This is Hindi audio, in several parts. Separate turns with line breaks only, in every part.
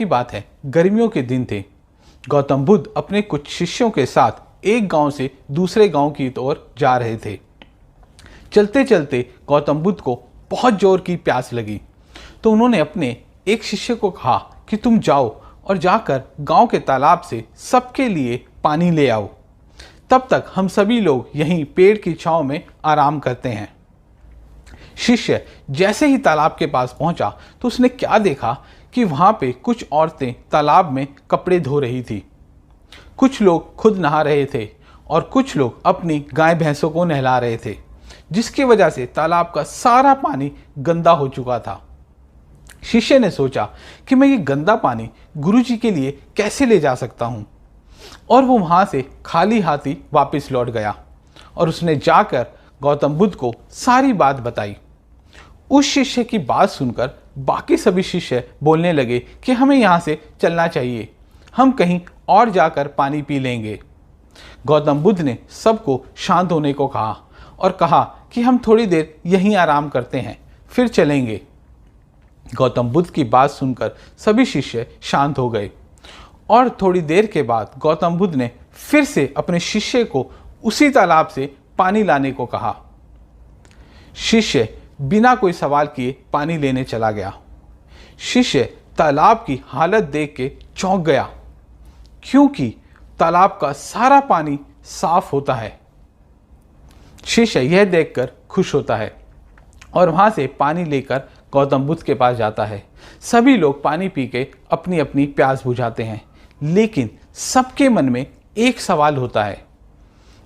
की बात है, गर्मियों के दिन थे। गौतम बुद्ध अपने कुछ शिष्यों के साथ एक गांव से दूसरे गांव की ओर जा रहे थे। चलते चलते गौतम बुद्ध को बहुत जोर की प्यास लगी, तो उन्होंने अपने एक शिष्य को कहा कि तुम जाओ और जाकर गांव के तालाब से सबके लिए पानी ले आओ। तब तक हम सभी लोग यहीं पेड़ की छांव में आराम करते हैं। शिष्य जैसे ही तालाब के पास पहुंचा तो उसने क्या देखा कि वहां पे कुछ औरतें तालाब में कपड़े धो रही थी। कुछ लोग खुद नहा रहे थे और कुछ लोग अपनी गाय भैंसों को नहला रहे थे, जिसकी वजह से तालाब का सारा पानी गंदा हो चुका था। शिष्य ने सोचा कि मैं ये गंदा पानी गुरुजी के लिए कैसे ले जा सकता हूँ, और वो वहाँ से खाली हाथी वापस लौट गया और उसने जाकर गौतम बुद्ध को सारी बात बताई। उस शिष्य की बात सुनकर बाकी सभी शिष्य बोलने लगे कि हमें यहाँ से चलना चाहिए, हम कहीं और जाकर पानी पी लेंगे। गौतम बुद्ध ने सबको शांत होने को कहा और कहा कि हम थोड़ी देर यहीं आराम करते हैं, फिर चलेंगे। गौतम बुद्ध की बात सुनकर सभी शिष्य शांत हो गए और थोड़ी देर के बाद गौतम बुद्ध ने फिर से अपने शिष्य को उसी तालाब से पानी लाने को कहा। शिष्य बिना कोई सवाल किए पानी लेने चला गया। शिष्य तालाब की हालत देख के चौंक गया, क्योंकि तालाब का सारा पानी साफ होता है। शिष्य यह देखकर खुश होता है और वहां से पानी लेकर गौतम बुद्ध के पास जाता है। सभी लोग पानी पी के अपनी अपनी प्यास बुझाते हैं, लेकिन सबके मन में एक सवाल होता है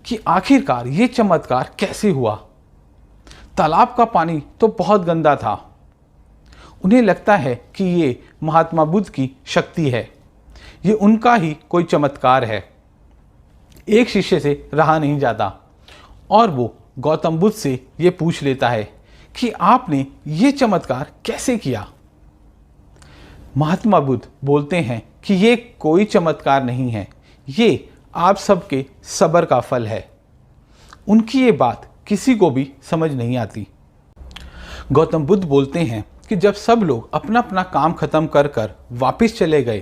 कि आखिरकार ये चमत्कार कैसे हुआ। तालाब का पानी तो बहुत गंदा था। उन्हें लगता है कि ये महात्मा बुद्ध की शक्ति है, ये उनका ही कोई चमत्कार है। एक शिष्य से रहा नहीं जाता और वो गौतम बुद्ध से ये पूछ लेता है कि आपने ये चमत्कार कैसे किया। महात्मा बुद्ध बोलते हैं कि ये कोई चमत्कार नहीं है, ये आप सबके सब्र का फल है। उनकी ये बात किसी को भी समझ नहीं आती। गौतम बुद्ध बोलते हैं कि जब सब लोग अपना अपना काम खत्म कर कर वापस चले गए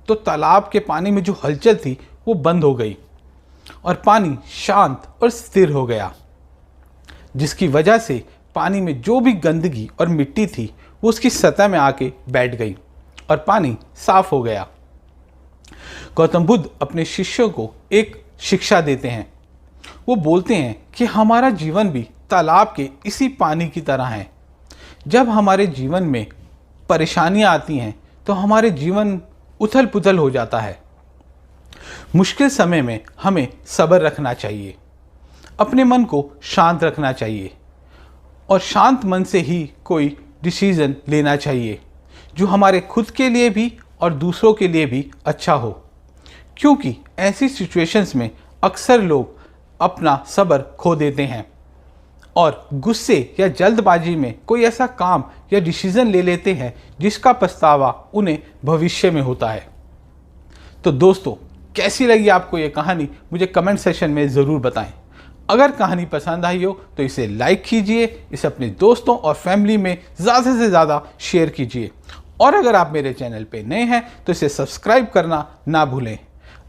तो तालाब के पानी में जो हलचल थी वो बंद हो गई और पानी शांत और स्थिर हो गया, जिसकी वजह से पानी में जो भी गंदगी और मिट्टी थी वो उसकी सतह में आके बैठ गई और पानी साफ हो गया। गौतम बुद्ध अपने शिष्यों को एक शिक्षा देते हैं। वो बोलते हैं कि हमारा जीवन भी तालाब के इसी पानी की तरह है। जब हमारे जीवन में परेशानियां आती हैं तो हमारे जीवन उथल पुथल हो जाता है। मुश्किल समय में हमें सब्र रखना चाहिए, अपने मन को शांत रखना चाहिए और शांत मन से ही कोई डिसीजन लेना चाहिए जो हमारे खुद के लिए भी और दूसरों के लिए भी अच्छा हो, क्योंकि ऐसी सिचुएशंस में अक्सर लोग अपना सब्र खो देते हैं और गुस्से या जल्दबाजी में कोई ऐसा काम या डिसीजन ले लेते हैं जिसका पछतावा उन्हें भविष्य में होता है। तो दोस्तों, कैसी लगी आपको ये कहानी मुझे कमेंट सेक्शन में ज़रूर बताएं। अगर कहानी पसंद आई हो तो इसे लाइक कीजिए, इसे अपने दोस्तों और फैमिली में ज़्यादा से ज़्यादा शेयर कीजिए और अगर आप मेरे चैनल पे नए हैं तो इसे सब्सक्राइब करना ना भूलें।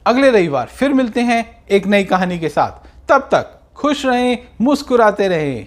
अगले रविवार फिर मिलते हैं एक नई कहानी के साथ। तब तक खुश रहें, मुस्कुराते रहें।